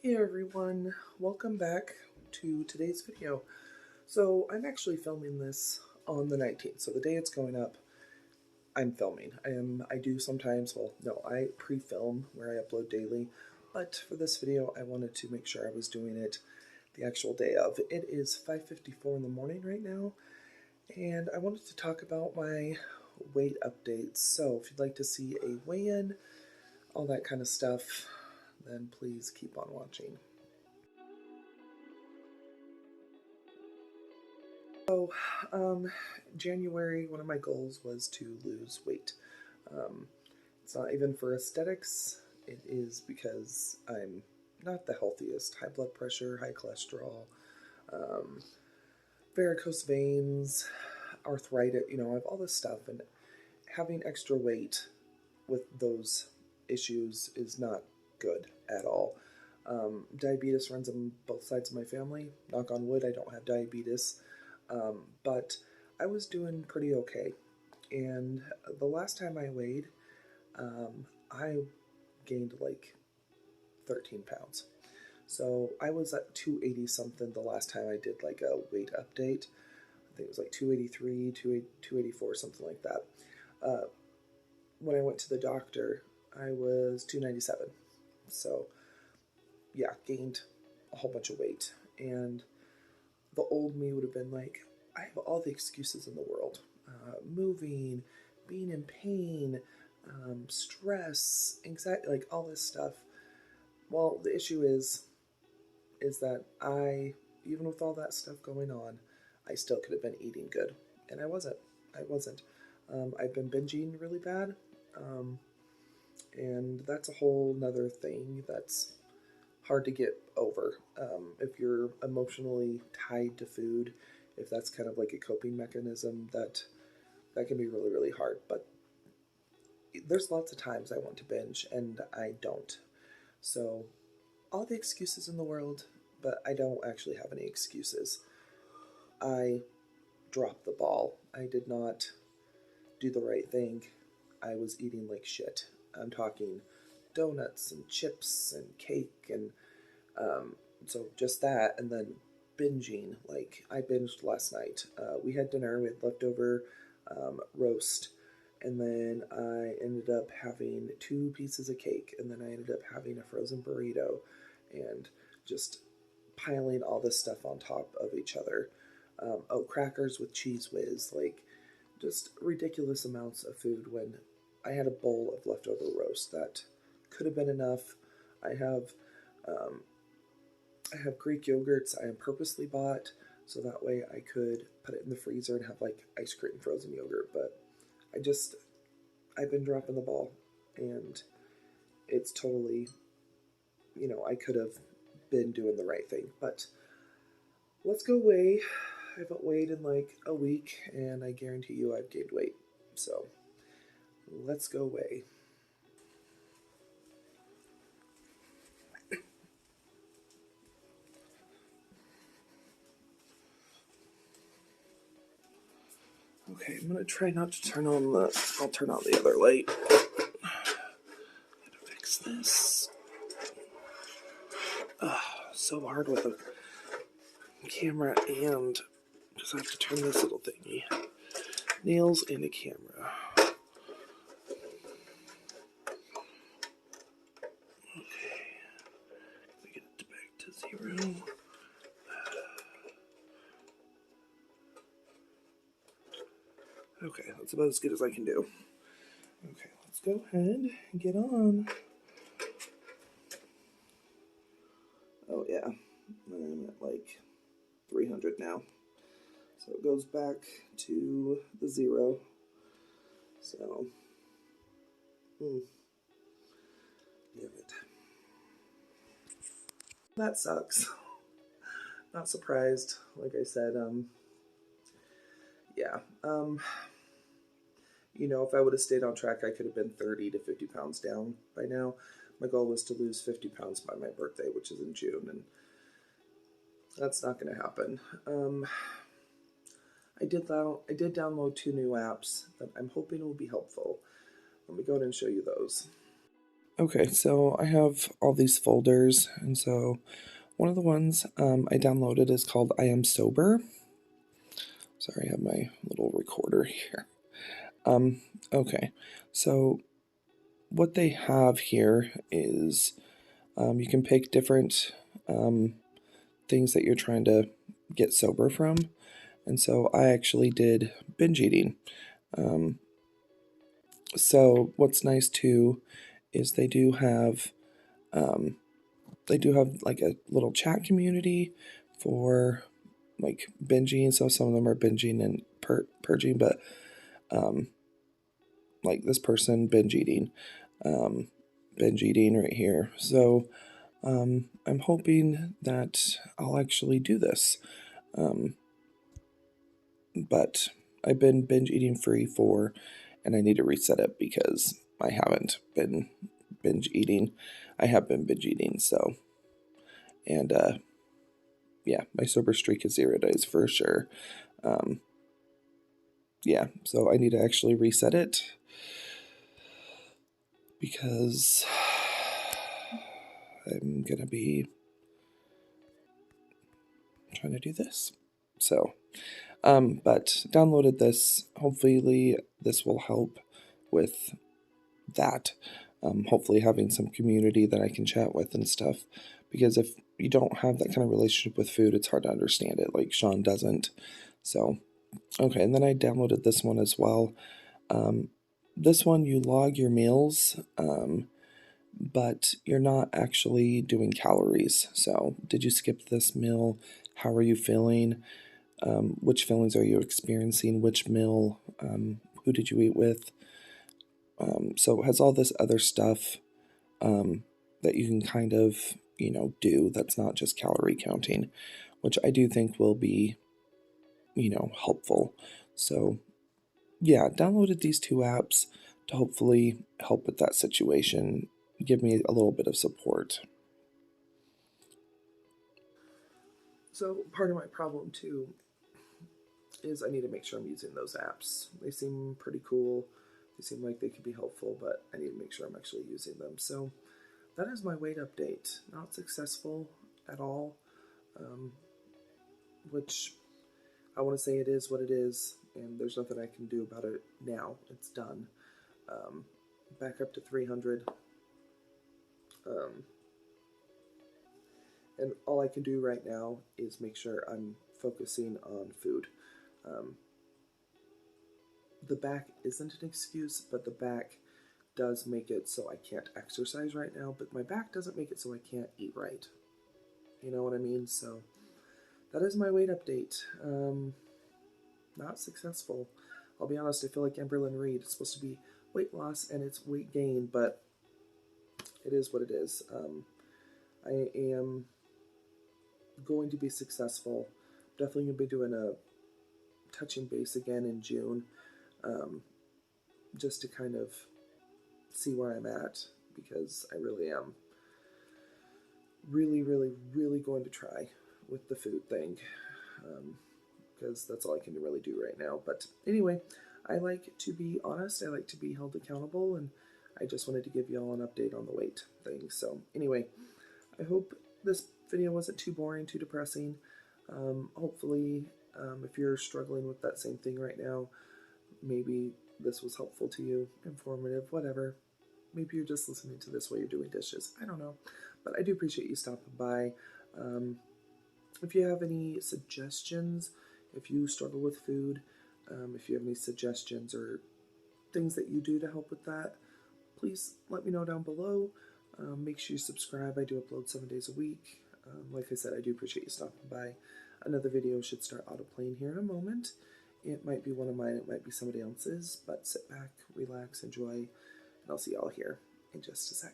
Hey everyone, welcome back to today's video. So I'm actually filming this on the 19th, so the day it's going up, I'm filming. I do sometimes, well, no, I pre-film where I upload daily, but for this video I wanted to make sure I was doing it the actual day of. It is 5:54 in the morning right now, and I wanted to talk about my weight updates. So if you'd like to see a weigh-in, all that kind of stuff, then please keep on watching. So, January, one of my goals was to lose weight. Um, it's not even for aesthetics, it is because I'm not the healthiest. High blood pressure, high cholesterol, um, varicose veins, arthritis, I have all this stuff, and having extra weight with those issues is not good at all. Diabetes runs on both sides of my family. Knock on wood, I don't have diabetes. But I was doing pretty okay. And the last time I weighed, I gained like 13 pounds. So I was at 280 something the last time I did like a weight update. I think it was like 283, 284, something like that. Uh, when I went to the doctor, I was 297. So yeah, gained a whole bunch of weight. And the old me would have been like, I have all the excuses in the world. Moving, being in pain, stress, anxiety, like all this stuff. Well, the issue is that even with all that stuff going on, I still could have been eating good. And I wasn't. I've been binging really bad. And that's a whole nother thing that's hard to get over. If you're emotionally tied to food, if that's kind of like a coping mechanism, that can be really, really hard. But there's lots of times I want to binge and I don't. So all the excuses in the world, but I don't actually have any excuses. I dropped the ball. I did not do the right thing. I was eating like shit. I'm talking donuts and chips and cake and so just that, and then binging. Like I binged last night. We had dinner. We had leftover roast, and then I ended up having 2 pieces of cake, and then I ended up having a frozen burrito, and just piling all this stuff on top of each other. Crackers with cheese whiz, like just ridiculous amounts of food when I had a bowl of leftover roast that could have been enough. I have um, I have Greek yogurts I am purposely bought so that way I could put it in the freezer and have like ice cream frozen yogurt. But I've been dropping the ball, and it's totally, I could have been doing the right thing. But let's go weigh. I haven't weighed in like a week, and I guarantee you I've gained weight. So let's go weigh. Okay, I'm gonna try not to turn on I'll turn on the other light. Gotta fix this. So hard with a camera, and just have to turn this little thingy. Nails and a camera. Okay, let me get it back to 0. Okay, that's about as good as I can do. Okay, let's go ahead and get on. Oh yeah, I'm at like 300 now. So it goes back to the 0. So, damn it. That sucks. Not surprised. Like I said, yeah. If I would have stayed on track, I could have been 30 to 50 pounds down by now. My goal was to lose 50 pounds by my birthday, which is in June, and that's not going to happen. I did download 2 new apps that I'm hoping will be helpful. Let me go ahead and show you those. Okay, so I have all these folders, and so one of the ones I downloaded is called I Am Sober. Sorry, I have my little recorder here. Um, okay, so what they have here is you can pick different things that you're trying to get sober from. And so I actually did binge eating. Um, so what's nice too is um, they do have like a little chat community for like binging. So some of them are binging and purging, but um, like this person um, binge eating right here. So I'm hoping that I'll actually do this. Um, but I've been binge eating free and I need to reset it because I haven't been binge eating. I have been binge eating, so, and yeah, my sober streak is 0 days for sure. Um, yeah, so I need to actually reset it because I'm gonna be trying to do this. So, but downloaded this. Hopefully, this will help with that. Hopefully, having some community that I can chat with and stuff. Because if you don't have that kind of relationship with food, it's hard to understand it. Like Sean doesn't. So, okay. And then I downloaded this one as well. Um, this one, you log your meals, but you're not actually doing calories. So, did you skip this meal? How are you feeling? Which feelings are you experiencing? Which meal? Who did you eat with? So it has all this other stuff that you can kind of, do that's not just calorie counting, which I do think will be, helpful. So yeah, downloaded these two apps to hopefully help with that situation, give me a little bit of support. So part of my problem too is I need to make sure I'm using those apps. They seem pretty cool. They seem like they could be helpful, but I need to make sure I'm actually using them. So that is my weight update. Not successful at all, um, which I want to say it is what it is, and there's nothing I can do about it now. It's done. Um, Back up to 300. Um, and all I can do right now is make sure I'm focusing on food. Um, the back isn't an excuse, but the back does make it so I can't exercise right now, but my back doesn't make it so I can't eat right. You know what I mean? So that is my weight update. Not successful. I'll be honest, I feel like Amberlyn Reed. It's supposed to be weight loss and it's weight gain, but it is what it is. I am going to be successful. Definitely going to be doing a touching base again in June, um, just to kind of see where I'm at because I really am really, really, really going to try with the food thing because that's all I can really do right now. But anyway, I like to be honest. I like to be held accountable, and I just wanted to give you all an update on the weight thing. So anyway, I hope this video wasn't too boring, too depressing. Hopefully, if you're struggling with that same thing right now, maybe this was helpful to you, informative, whatever. Maybe you're just listening to this while you're doing dishes. I don't know. But I do appreciate you stopping by. If you have any suggestions, if you struggle with food, if you have any suggestions or things that you do to help with that, please let me know down below. Make sure you subscribe. I do upload 7 days a week. Like I said, I do appreciate you stopping by. Another video should start autoplaying here in a moment. It might be one of mine, it might be somebody else's, but sit back, relax, enjoy, and I'll see y'all here in just a sec.